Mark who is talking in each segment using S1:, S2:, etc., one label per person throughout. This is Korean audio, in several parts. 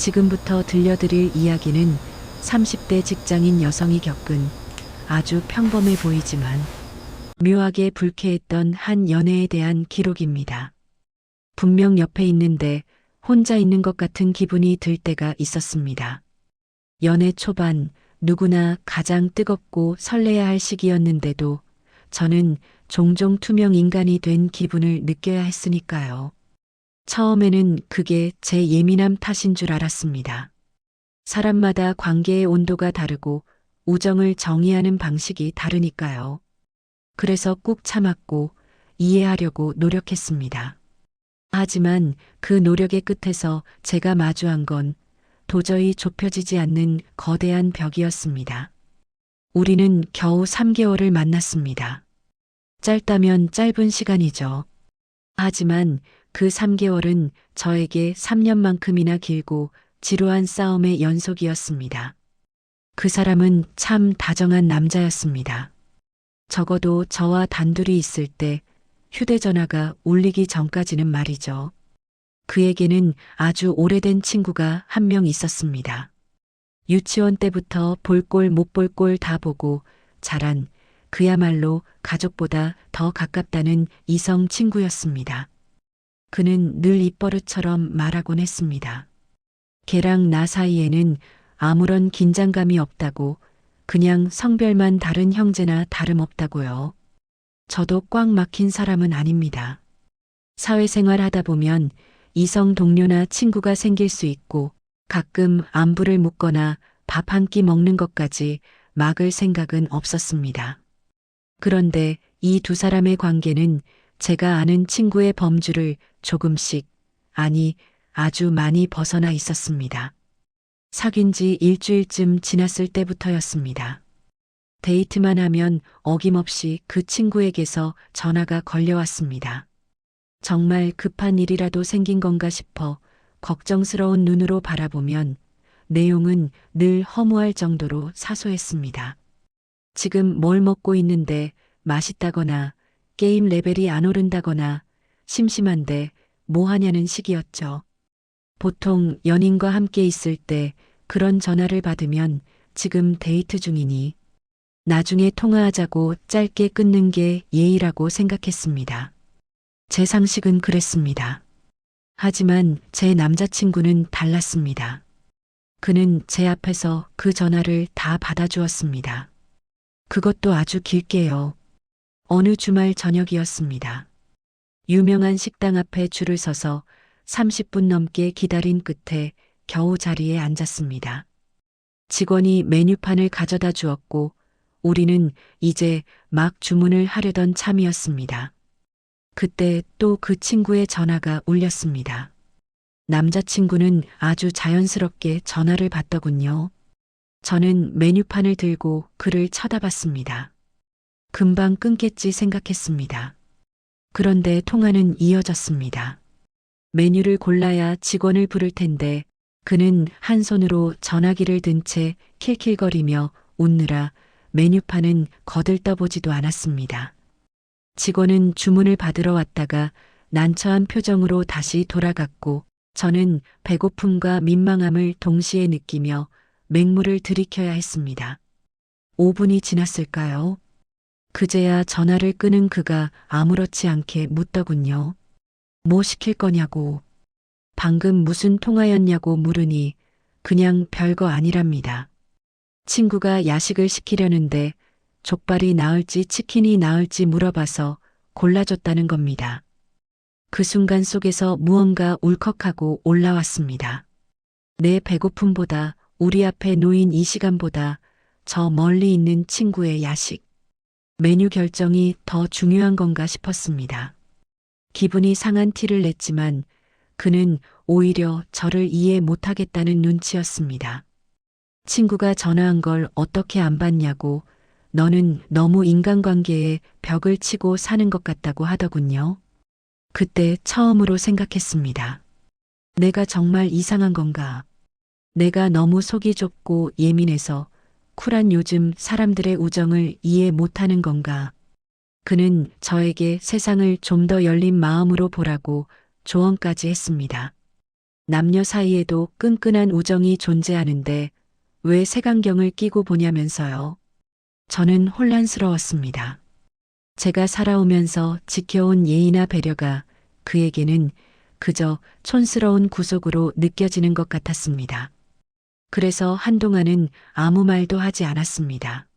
S1: 지금부터 들려드릴 이야기는 30대 직장인 여성이 겪은 아주 평범해 보이지만 묘하게 불쾌했던 한 연애에 대한 기록입니다. 분명 옆에 있는데 혼자 있는 것 같은 기분이 들 때가 있었습니다. 연애 초반 누구나 가장 뜨겁고 설레야 할 시기였는데도 저는 종종 투명 인간이 된 기분을 느껴야 했으니까요. 처음에는 그게 제 예민함 탓인 줄 알았습니다. 사람마다 관계의 온도가 다르고 우정을 정의하는 방식이 다르니까요. 그래서 꾹 참았고 이해하려고 노력했습니다. 하지만 그 노력의 끝에서 제가 마주한 건 도저히 좁혀지지 않는 거대한 벽이었습니다. 우리는 겨우 3개월을 만났습니다. 짧다면 짧은 시간이죠. 하지만 그 3개월은 저에게 3년만큼이나 길고 지루한 싸움의 연속이었습니다. 그 사람은 참 다정한 남자였습니다. 적어도 저와 단둘이 있을 때 휴대전화가 울리기 전까지는 말이죠. 그에게는 아주 오래된 친구가 한 명 있었습니다. 유치원 때부터 볼 꼴 못 볼 꼴 다 보고 자란 그야말로 가족보다 더 가깝다는 이성 친구였습니다. 그는 늘 입버릇처럼 말하곤 했습니다. 걔랑 나 사이에는 아무런 긴장감이 없다고, 그냥 성별만 다른 형제나 다름없다고요. 저도 꽉 막힌 사람은 아닙니다. 사회생활 하다 보면 이성 동료나 친구가 생길 수 있고 가끔 안부를 묻거나 밥 한 끼 먹는 것까지 막을 생각은 없었습니다. 그런데 이 두 사람의 관계는 제가 아는 친구의 범주를 조금씩, 아니 아주 많이 벗어나 있었습니다. 사귄 지 일주일쯤 지났을 때부터였습니다. 데이트만 하면 어김없이 그 친구에게서 전화가 걸려왔습니다. 정말 급한 일이라도 생긴 건가 싶어 걱정스러운 눈으로 바라보면 내용은 늘 허무할 정도로 사소했습니다. 지금 뭘 먹고 있는데 맛있다거나 게임 레벨이 안 오른다거나 심심한데 뭐 하냐는 식이었죠. 보통 연인과 함께 있을 때 그런 전화를 받으면 지금 데이트 중이니 나중에 통화하자고 짧게 끊는 게 예의라고 생각했습니다. 제 상식은 그랬습니다. 하지만 제 남자친구는 달랐습니다. 그는 제 앞에서 그 전화를 다 받아주었습니다. 그것도 아주 길게요. 어느 주말 저녁이었습니다. 유명한 식당 앞에 줄을 서서 30분 넘게 기다린 끝에 겨우 자리에 앉았습니다. 직원이 메뉴판을 가져다 주었고 우리는 이제 막 주문을 하려던 참이었습니다. 그때 또 그 친구의 전화가 울렸습니다. 남자친구는 아주 자연스럽게 전화를 받더군요. 저는 메뉴판을 들고 그를 쳐다봤습니다. 금방 끊겠지 생각했습니다. 그런데 통화는 이어졌습니다. 메뉴를 골라야 직원을 부를 텐데 그는 한 손으로 전화기를 든 채 킬킬거리며 웃느라 메뉴판은 거들떠보지도 않았습니다. 직원은 주문을 받으러 왔다가 난처한 표정으로 다시 돌아갔고 저는 배고픔과 민망함을 동시에 느끼며 맹물을 들이켜야 했습니다. 5분이 지났을까요? 그제야 전화를 끄는 그가 아무렇지 않게 묻더군요. 뭐 시킬 거냐고. 방금 무슨 통화였냐고 물으니 그냥 별거 아니랍니다. 친구가 야식을 시키려는데 족발이 나을지 치킨이 나을지 물어봐서 골라줬다는 겁니다. 그 순간 속에서 무언가 울컥하고 올라왔습니다. 내 배고픔보다 우리 앞에 놓인 이 시간보다 저 멀리 있는 친구의 야식. 메뉴 결정이 더 중요한 건가 싶었습니다. 기분이 상한 티를 냈지만 그는 오히려 저를 이해 못하겠다는 눈치였습니다. 친구가 전화한 걸 어떻게 안 받냐고 너는 너무 인간관계에 벽을 치고 사는 것 같다고 하더군요. 그때 처음으로 생각했습니다. 내가 정말 이상한 건가? 내가 너무 속이 좁고 예민해서 쿨한 요즘 사람들의 우정을 이해 못하는 건가? 그는 저에게 세상을 좀 더 열린 마음으로 보라고 조언까지 했습니다. 남녀 사이에도 끈끈한 우정이 존재하는데 왜 색안경을 끼고 보냐면서요. 저는 혼란스러웠습니다. 제가 살아오면서 지켜온 예의나 배려가 그에게는 그저 촌스러운 구속으로 느껴지는 것 같았습니다. 그래서 한동안은 아무 말도 하지 않았습니다.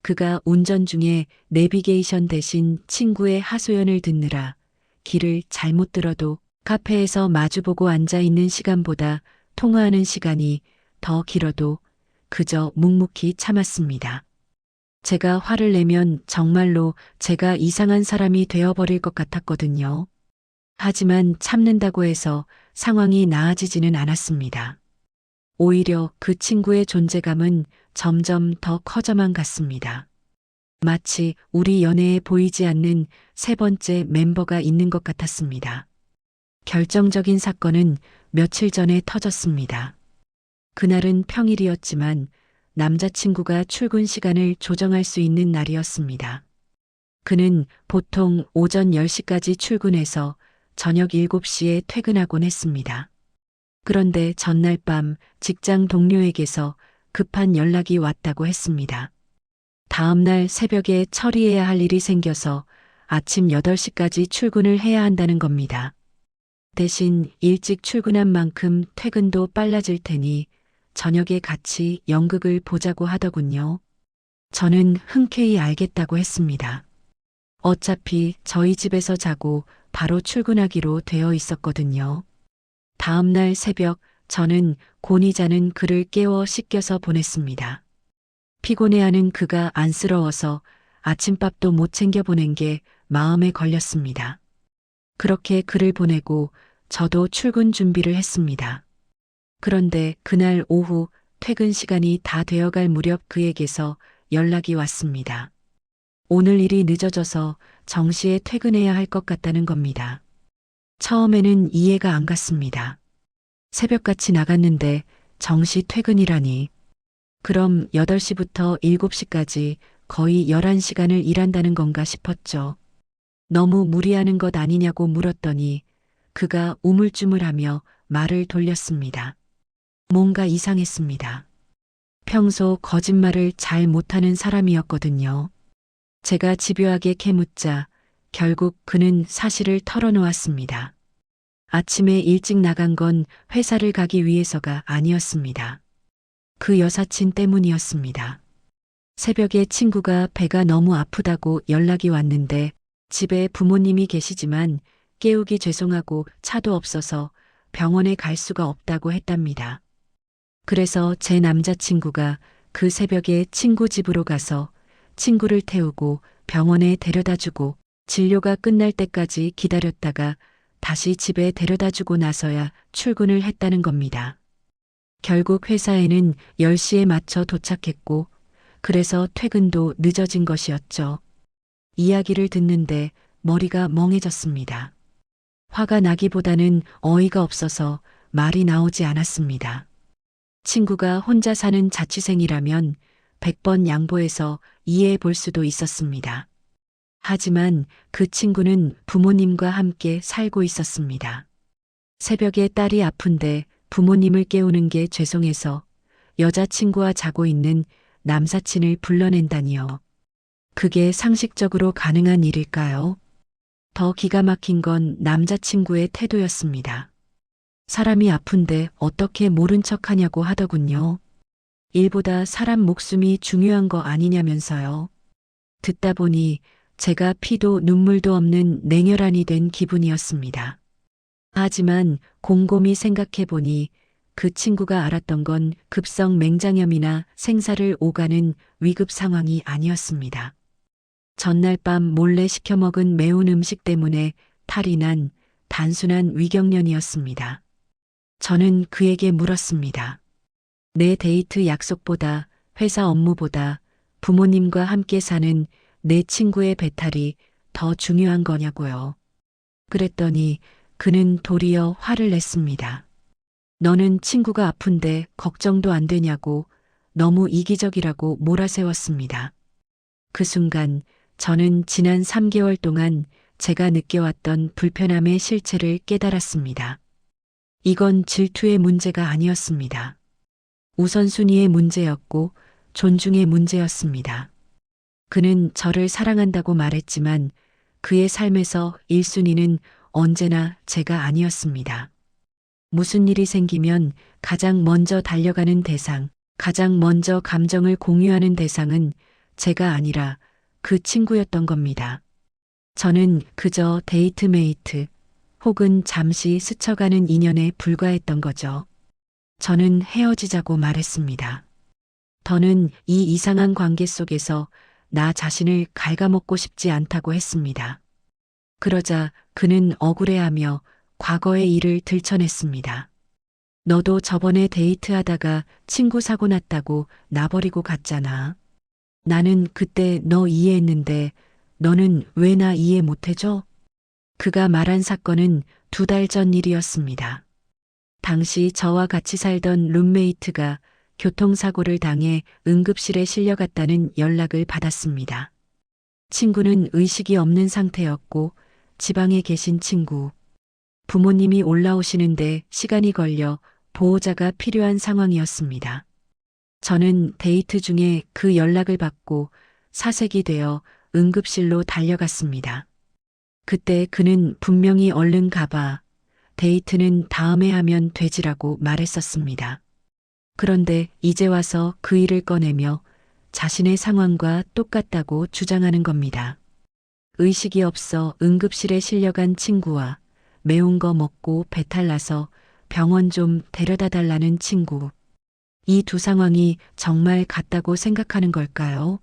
S1: 그가 운전 중에 내비게이션 대신 친구의 하소연을 듣느라 길을 잘못 들어도 카페에서 마주보고 앉아 있는 시간보다 통화하는 시간이 더 길어도 그저 묵묵히 참았습니다. 제가 화를 내면 정말로 제가 이상한 사람이 되어버릴 것 같았거든요. 하지만 참는다고 해서 상황이 나아지지는 않았습니다. 오히려 그 친구의 존재감은 점점 더 커져만 갔습니다. 마치 우리 연애에 보이지 않는 세 번째 멤버가 있는 것 같았습니다. 결정적인 사건은 며칠 전에 터졌습니다. 그날은 평일이었지만 남자친구가 출근 시간을 조정할 수 있는 날이었습니다. 그는 보통 오전 10시까지 출근해서 저녁 7시에 퇴근하곤 했습니다. 그런데 전날 밤 직장 동료에게서 급한 연락이 왔다고 했습니다. 다음 날 새벽에 처리해야 할 일이 생겨서 아침 8시까지 출근을 해야 한다는 겁니다. 대신 일찍 출근한 만큼 퇴근도 빨라질 테니 저녁에 같이 연극을 보자고 하더군요. 저는 흔쾌히 알겠다고 했습니다. 어차피 저희 집에서 자고 바로 출근하기로 되어 있었거든요. 다음 날 새벽 저는 곤히 자는 그를 깨워 씻겨서 보냈습니다. 피곤해하는 그가 안쓰러워서 아침밥도 못 챙겨 보낸 게 마음에 걸렸습니다. 그렇게 그를 보내고 저도 출근 준비를 했습니다. 그런데 그날 오후 퇴근 시간이 다 되어갈 무렵 그에게서 연락이 왔습니다. 오늘 일이 늦어져서 정시에 퇴근해야 할 것 같다는 겁니다. 처음에는 이해가 안 갔습니다. 새벽같이 나갔는데 정시 퇴근이라니. 그럼 8시부터 7시까지 거의 11시간을 일한다는 건가 싶었죠. 너무 무리하는 것 아니냐고 물었더니 그가 우물쭈물하며 말을 돌렸습니다. 뭔가 이상했습니다. 평소 거짓말을 잘 못하는 사람이었거든요. 제가 집요하게 캐묻자 결국 그는 사실을 털어놓았습니다. 아침에 일찍 나간 건 회사를 가기 위해서가 아니었습니다. 그 여사친 때문이었습니다. 새벽에 친구가 배가 너무 아프다고 연락이 왔는데 집에 부모님이 계시지만 깨우기 죄송하고 차도 없어서 병원에 갈 수가 없다고 했답니다. 그래서 제 남자친구가 그 새벽에 친구 집으로 가서 친구를 태우고 병원에 데려다주고 진료가 끝날 때까지 기다렸다가 다시 집에 데려다주고 나서야 출근을 했다는 겁니다. 결국 회사에는 10시에 맞춰 도착했고 그래서 퇴근도 늦어진 것이었죠. 이야기를 듣는데 머리가 멍해졌습니다. 화가 나기보다는 어이가 없어서 말이 나오지 않았습니다. 친구가 혼자 사는 자취생이라면 100번 양보해서 이해해 볼 수도 있었습니다. 하지만 그 친구는 부모님과 함께 살고 있었습니다. 새벽에 딸이 아픈데 부모님을 깨우는 게 죄송해서 여자친구와 자고 있는 남사친을 불러낸다니요. 그게 상식적으로 가능한 일일까요? 더 기가 막힌 건 남자친구의 태도였습니다. 사람이 아픈데 어떻게 모른 척하냐고 하더군요. 일보다 사람 목숨이 중요한 거 아니냐면서요. 듣다 보니 제가 피도 눈물도 없는 냉혈한이 된 기분이었습니다. 하지만 곰곰이 생각해 보니 그 친구가 알았던 건 급성 맹장염이나 생사를 오가는 위급 상황이 아니었습니다. 전날 밤 몰래 시켜 먹은 매운 음식 때문에 탈이 난 단순한 위경련이었습니다. 저는 그에게 물었습니다. 내 데이트 약속보다 회사 업무보다 부모님과 함께 사는 내 친구의 배탈이 더 중요한 거냐고요. 그랬더니 그는 도리어 화를 냈습니다. 너는 친구가 아픈데 걱정도 안 되냐고 너무 이기적이라고 몰아세웠습니다. 그 순간 저는 지난 3개월 동안 제가 느껴왔던 불편함의 실체를 깨달았습니다. 이건 질투의 문제가 아니었습니다. 우선순위의 문제였고 존중의 문제였습니다. 그는 저를 사랑한다고 말했지만 그의 삶에서 1순위는 언제나 제가 아니었습니다. 무슨 일이 생기면 가장 먼저 달려가는 대상, 가장 먼저 감정을 공유하는 대상은 제가 아니라 그 친구였던 겁니다. 저는 그저 데이트메이트 혹은 잠시 스쳐가는 인연에 불과했던 거죠. 저는 헤어지자고 말했습니다. 더는 이 이상한 관계 속에서 나 자신을 갉아먹고 싶지 않다고 했습니다. 그러자 그는 억울해하며 과거의 일을 들춰냈습니다. 너도 저번에 데이트하다가 친구 사고 났다고 나버리고 갔잖아. 나는 그때 너 이해했는데 너는 왜 나 이해 못해줘? 그가 말한 사건은 2달 전 일이었습니다. 당시 저와 같이 살던 룸메이트가 교통사고를 당해 응급실에 실려갔다는 연락을 받았습니다. 친구는 의식이 없는 상태였고 지방에 계신 친구, 부모님이 올라오시는데 시간이 걸려 보호자가 필요한 상황이었습니다. 저는 데이트 중에 그 연락을 받고 사색이 되어 응급실로 달려갔습니다. 그때 그는 분명히 얼른 가봐. 데이트는 다음에 하면 되지라고 말했었습니다. 그런데 이제 와서 그 일을 꺼내며 자신의 상황과 똑같다고 주장하는 겁니다. 의식이 없어 응급실에 실려간 친구와 매운 거 먹고 배탈 나서 병원 좀 데려다 달라는 친구. 이 두 상황이 정말 같다고 생각하는 걸까요?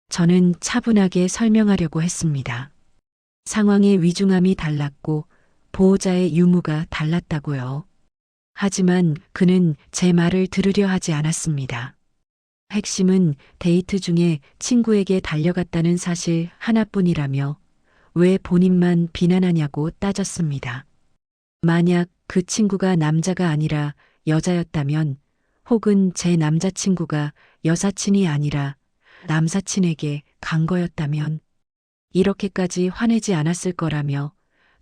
S1: 저는 차분하게 설명하려고 했습니다. 상황의 위중함이 달랐고 보호자의 유무가 달랐다고요. 하지만 그는 제 말을 들으려 하지 않았습니다. 핵심은 데이트 중에 친구에게 달려갔다는 사실 하나뿐이라며 왜 본인만 비난하냐고 따졌습니다. 만약 그 친구가 남자가 아니라 여자였다면 혹은 제 남자친구가 여사친이 아니라 남사친에게 간 거였다면 이렇게까지 화내지 않았을 거라며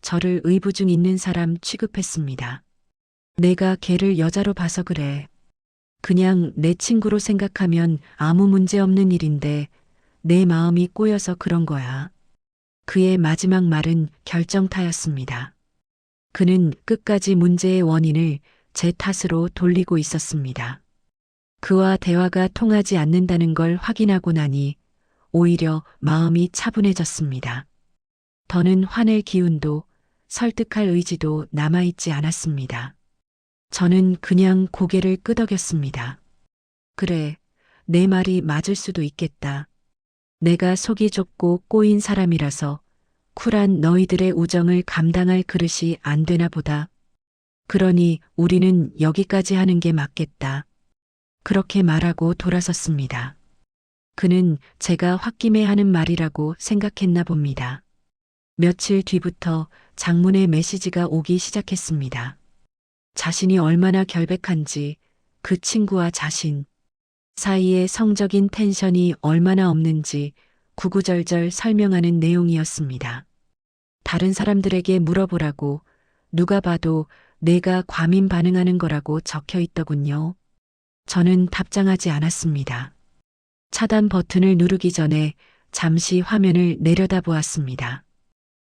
S1: 저를 의부중 있는 사람 취급했습니다. 내가 걔를 여자로 봐서 그래. 그냥 내 친구로 생각하면 아무 문제 없는 일인데 내 마음이 꼬여서 그런 거야. 그의 마지막 말은 결정타였습니다. 그는 끝까지 문제의 원인을 제 탓으로 돌리고 있었습니다. 그와 대화가 통하지 않는다는 걸 확인하고 나니 오히려 마음이 차분해졌습니다. 더는 화낼 기운도 설득할 의지도 남아있지 않았습니다. 저는 그냥 고개를 끄덕였습니다. 그래, 내 말이 맞을 수도 있겠다. 내가 속이 좁고 꼬인 사람이라서 쿨한 너희들의 우정을 감당할 그릇이 안 되나 보다. 그러니 우리는 여기까지 하는 게 맞겠다. 그렇게 말하고 돌아섰습니다. 그는 제가 홧김에 하는 말이라고 생각했나 봅니다. 며칠 뒤부터 장문의 메시지가 오기 시작했습니다. 자신이 얼마나 결백한지, 그 친구와 자신 사이의 성적인 텐션이 얼마나 없는지 구구절절 설명하는 내용이었습니다. 다른 사람들에게 물어보라고 누가 봐도 내가 과민 반응하는 거라고 적혀 있더군요. 저는 답장하지 않았습니다. 차단 버튼을 누르기 전에 잠시 화면을 내려다보았습니다.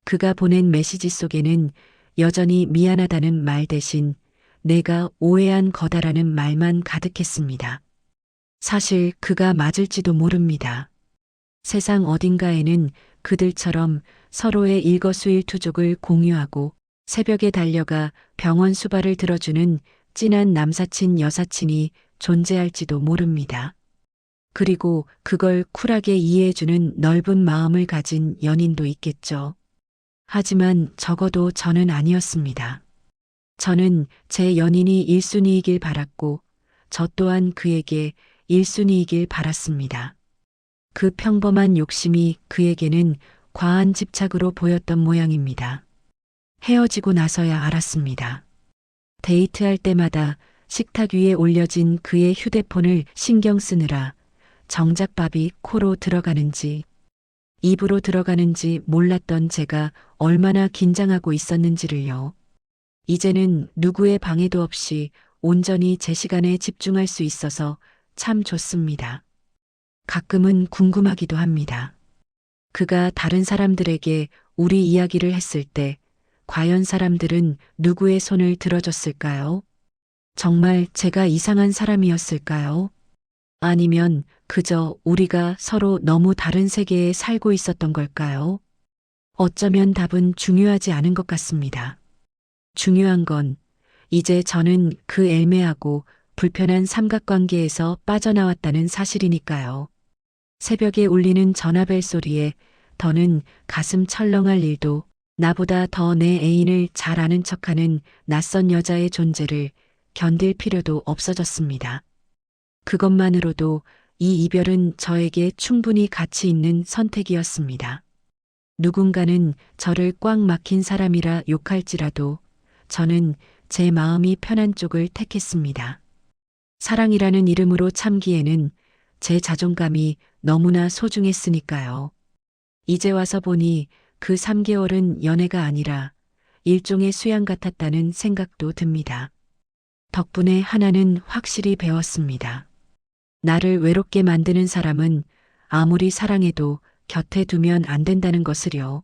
S1: 그가 보낸 메시지 속에는 여전히 미안하다는 말 대신 내가 오해한 거다라는 말만 가득했습니다. 사실 그가 맞을지도 모릅니다. 세상 어딘가에는 그들처럼 서로의 일거수일투족을 공유하고 새벽에 달려가 병원 수발을 들어주는 찐한 남사친 여사친이 존재할지도 모릅니다. 그리고 그걸 쿨하게 이해해주는 넓은 마음을 가진 연인도 있겠죠. 하지만 적어도 저는 아니었습니다. 저는 제 연인이 1순위이길 바랐고 저 또한 그에게 1순위이길 바랐습니다. 그 평범한 욕심이 그에게는 과한 집착으로 보였던 모양입니다. 헤어지고 나서야 알았습니다. 데이트할 때마다 식탁 위에 올려진 그의 휴대폰을 신경 쓰느라 정작 밥이 코로 들어가는지 입으로 들어가는지 몰랐던 제가 얼마나 긴장하고 있었는지를요. 이제는 누구의 방해도 없이 온전히 제 시간에 집중할 수 있어서 참 좋습니다. 가끔은 궁금하기도 합니다. 그가 다른 사람들에게 우리 이야기를 했을 때 과연 사람들은 누구의 손을 들어줬을까요? 정말 제가 이상한 사람이었을까요? 아니면 그저 우리가 서로 너무 다른 세계에 살고 있었던 걸까요? 어쩌면 답은 중요하지 않은 것 같습니다. 중요한 건 이제 저는 그 애매하고 불편한 삼각관계에서 빠져나왔다는 사실이니까요. 새벽에 울리는 전화벨 소리에 더는 가슴 철렁할 일도 나보다 더 내 애인을 잘 아는 척하는 낯선 여자의 존재를 견딜 필요도 없어졌습니다. 그것만으로도 이 이별은 저에게 충분히 가치 있는 선택이었습니다. 누군가는 저를 꽉 막힌 사람이라 욕할지라도 저는 제 마음이 편한 쪽을 택했습니다. 사랑이라는 이름으로 참기에는 제 자존감이 너무나 소중했으니까요. 이제 와서 보니 그 3개월은 연애가 아니라 일종의 수양 같았다는 생각도 듭니다. 덕분에 하나는 확실히 배웠습니다. 나를 외롭게 만드는 사람은 아무리 사랑해도 곁에 두면 안 된다는 것을요.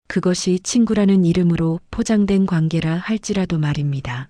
S1: 그것이 친구라는 이름으로 포장된 관계라 할지라도 말입니다.